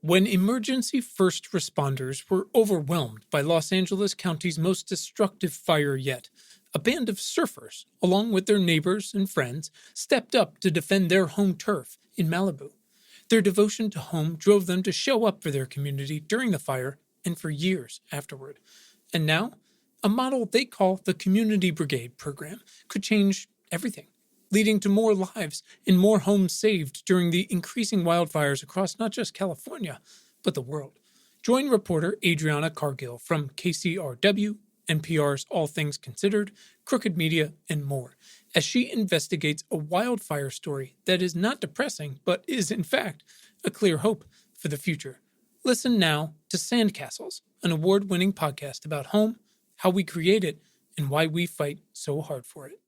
When emergency first responders were overwhelmed by Los Angeles County's most destructive fire yet, a band of surfers, along with their neighbors and friends, stepped up to defend their home turf in Malibu. Their devotion to home drove them to show up for their community during the fire and for years afterward. And now, a model they call the Community Brigade program could change everything, leading to more lives and more homes saved during the increasing wildfires across not just California, but the world. Join reporter Adriana Cargill from KCRW, NPR's All Things Considered, Crooked Media, and more, as she investigates a wildfire story that is not depressing, but is, in fact, a clear hope for the future. Listen now to Sandcastles, an award-winning podcast about home, how we create it, and why we fight so hard for it.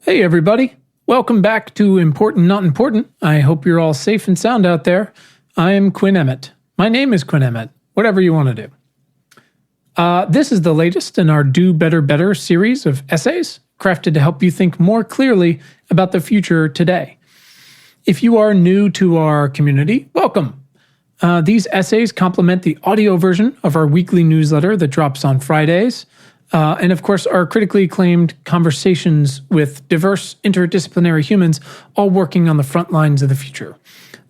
Hey everybody, welcome back to Important Not Important. I hope you're all safe and sound out there. I am Quinn Emmett. My name is Quinn Emmett, whatever you want to do. This is the latest in our Do Better Better series of essays, crafted to help you think more clearly about the future today. If you are new to our community, welcome. These essays complement the audio version of our weekly newsletter that drops on Fridays, and of course our critically acclaimed conversations with diverse interdisciplinary humans all working on the front lines of the future.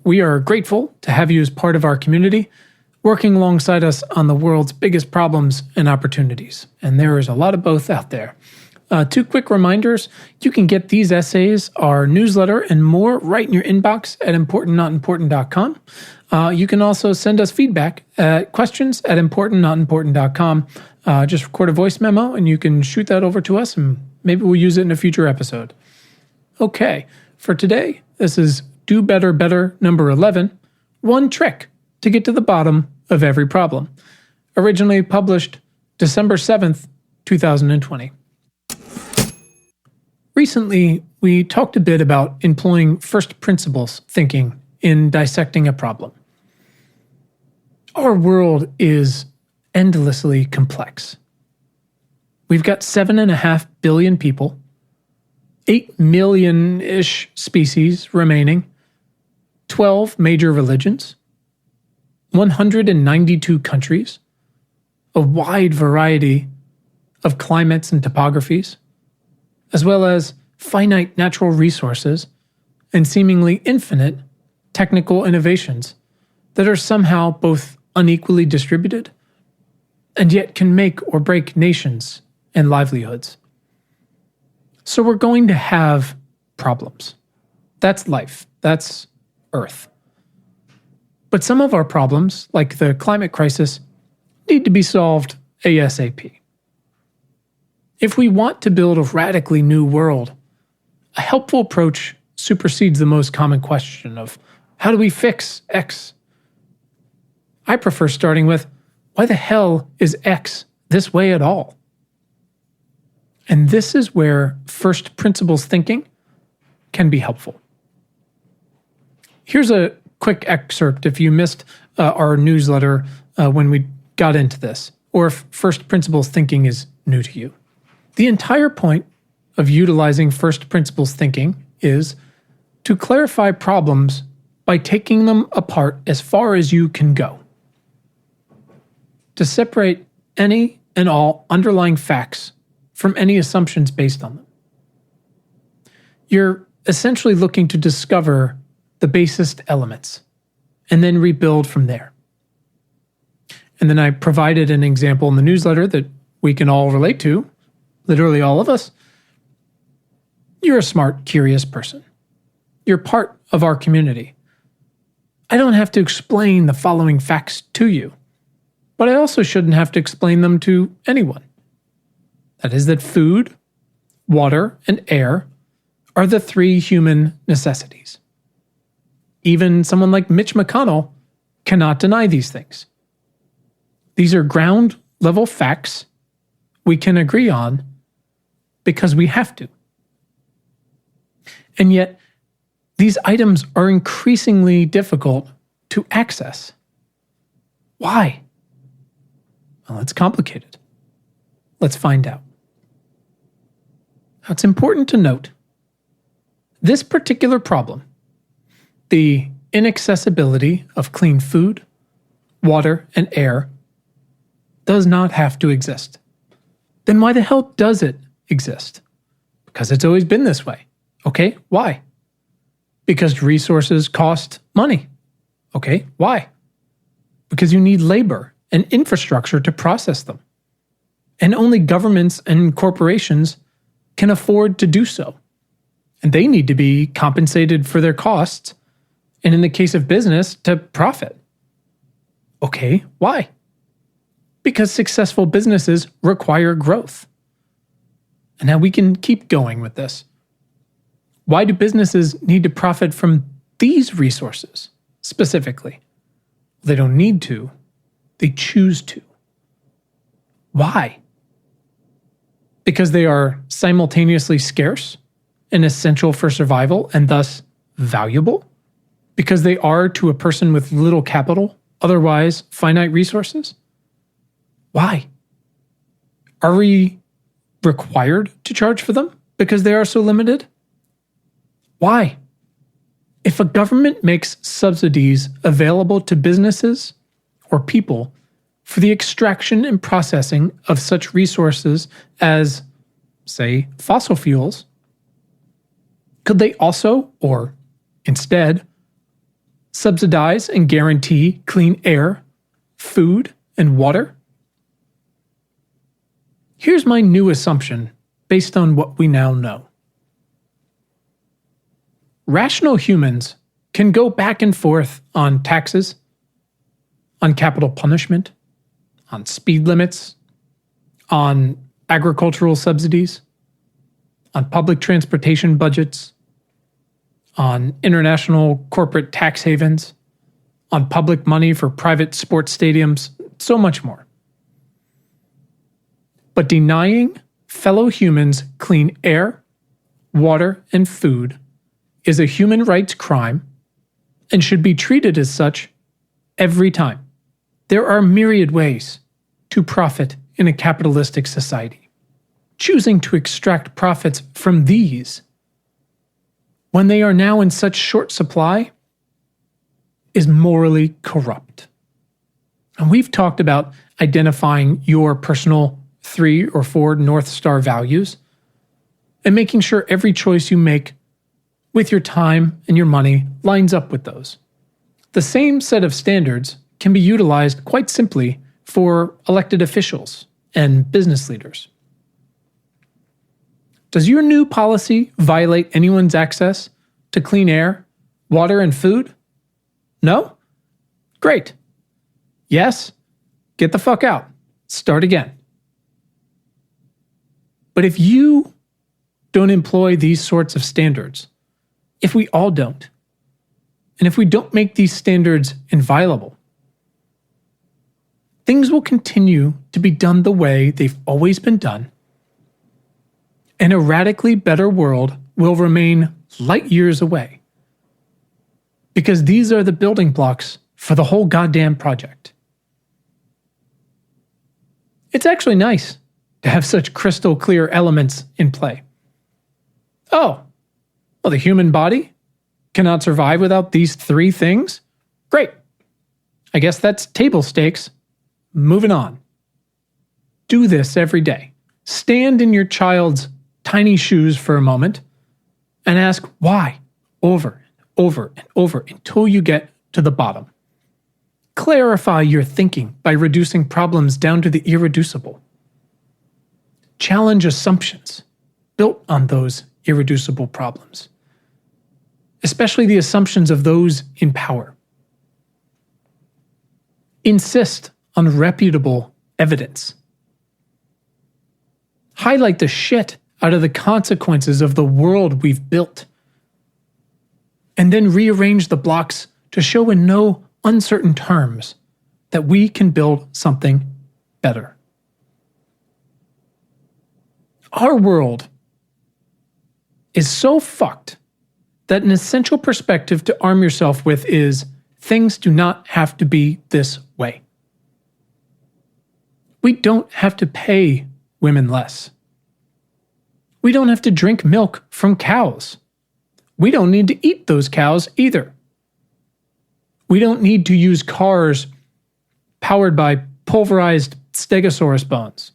We are grateful to have you as part of our community, working alongside us on the world's biggest problems and opportunities, and there is a lot of both out there. Two quick reminders: you can get these essays, our newsletter, and more right in your inbox at importantnotimportant.com. You can also send us feedback at questions@importantnotimportant.com. Just record a voice memo and you can shoot that over to us and maybe we'll use it in a future episode. Okay, for today, this is Do Better Better number 11, One Trick to Get to the Bottom of Every Problem. Originally published December 7th, 2020. Recently, we talked a bit about employing first principles thinking in dissecting a problem. Our world is endlessly complex. We've got 7.5 billion people, 8 million-ish species remaining, 12 major religions, 192 countries, a wide variety of climates and topographies, as well as finite natural resources and seemingly infinite technical innovations that are somehow both unequally distributed and yet can make or break nations and livelihoods. So we're going to have problems. That's life. That's Earth. But some of our problems, like the climate crisis, need to be solved ASAP. If we want to build a radically new world, a helpful approach supersedes the most common question of, how do we fix X? I prefer starting with, why the hell is X this way at all? And this is where first principles thinking can be helpful. Here's a quick excerpt if you missed our newsletter when we got into this, or if first principles thinking is new to you. The entire point of utilizing first principles thinking is to clarify problems by taking them apart as far as you can go. To separate any and all underlying facts from any assumptions based on them. You're essentially looking to discover the basest elements and then rebuild from there. And then I provided an example in the newsletter that we can all relate to, literally all of us. You're a smart, curious person. You're part of our community. I don't have to explain the following facts to you, but I also shouldn't have to explain them to anyone. That is that food, water, and air are the 3 human necessities. Even someone like Mitch McConnell cannot deny these things. These are ground-level facts we can agree on because we have to. And yet, these items are increasingly difficult to access. Why? Well, it's complicated. Let's find out. Now, it's important to note this particular problem, the inaccessibility of clean food, water, and air, does not have to exist. Then why the hell does it exist? Because it's always been this way. Okay, why? Because resources cost money. Okay, why? Because you need labor and infrastructure to process them. And only governments and corporations can afford to do so. And they need to be compensated for their costs, and in the case of business, to profit. Okay, why? Because successful businesses require growth. And now we can keep going with this. Why do businesses need to profit from these resources specifically? They don't need to. They choose to. Why? Because they are simultaneously scarce and essential for survival and thus valuable? Because they are, to a person with little capital, otherwise finite resources? Why? Are we required to charge for them because they are so limited? Why? If a government makes subsidies available to businesses or people for the extraction and processing of such resources as, say, fossil fuels, could they also, or instead, subsidize and guarantee clean air, food, and water? Here's my new assumption based on what we now know. Rational humans can go back and forth on taxes, on capital punishment, on speed limits, on agricultural subsidies, on public transportation budgets, on international corporate tax havens, on public money for private sports stadiums, so much more. But denying fellow humans clean air, water, and food is a human rights crime and should be treated as such every time. There are myriad ways to profit in a capitalistic society. Choosing to extract profits from these, when they are now in such short supply, is morally corrupt. And we've talked about identifying your personal 3 or 4 North Star values and making sure every choice you make with your time and your money lines up with those. The same set of standards can be utilized quite simply for elected officials and business leaders. Does your new policy violate anyone's access to clean air, water, and food? No? Great. Yes? Get the fuck out. Start again. But if you don't employ these sorts of standards, if we all don't, and if we don't make these standards inviolable, things will continue to be done the way they've always been done, and a radically better world will remain light years away. Because these are the building blocks for the whole goddamn project. It's actually nice to have such crystal clear elements in play. Oh, well, the human body cannot survive without these 3 things? Great. I guess that's table stakes. Moving on. Do this every day. Stand in your child's tiny shoes for a moment and ask why over and over and over until you get to the bottom. Clarify your thinking by reducing problems down to the irreducible. Challenge assumptions built on those irreducible problems, especially the assumptions of those in power. Insist on reputable evidence. Highlight the shit out of the consequences of the world we've built, and then rearrange the blocks to show in no uncertain terms that we can build something better. Our world is so fucked that an essential perspective to arm yourself with is things do not have to be this way. We don't have to pay women less. We don't have to drink milk from cows. We don't need to eat those cows either. We don't need to use cars powered by pulverized stegosaurus bones.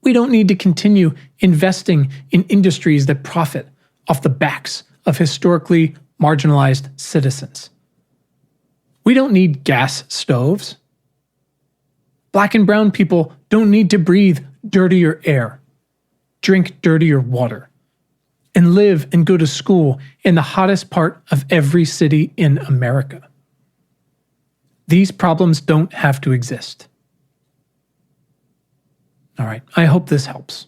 We don't need to continue investing in industries that profit off the backs of historically marginalized citizens. We don't need gas stoves. Black and brown people don't need to breathe dirtier air, drink dirtier water, and live and go to school in the hottest part of every city in America. These problems don't have to exist. All right, I hope this helps.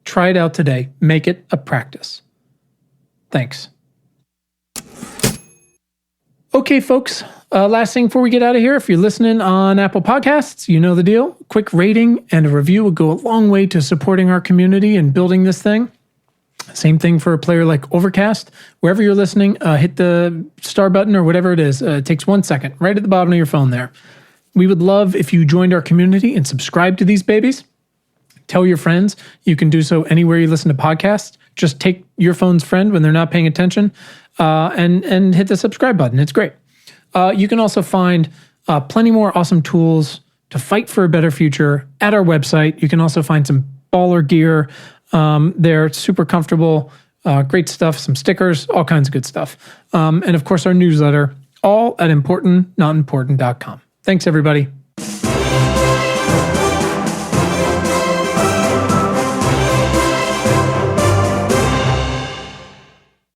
Try it out today. Make it a practice. Thanks. Okay, folks, last thing before we get out of here, if you're listening on Apple Podcasts, you know the deal. Quick rating and a review would go a long way to supporting our community and building this thing. Same thing for a player like Overcast. Wherever you're listening, hit the star button or whatever it is. It takes 1 second, right at the bottom of your phone there. We would love if you joined our community and subscribed to these babies. Tell your friends. You can do so anywhere you listen to podcasts. Just take your phone's friend when they're not paying attention and hit the subscribe button. It's great. You can also find plenty more awesome tools to fight for a better future at our website. You can also find some baller gear. They're super comfortable, great stuff, some stickers, all kinds of good stuff. And of course, our newsletter, all at importantnotimportant.com. Thanks, everybody.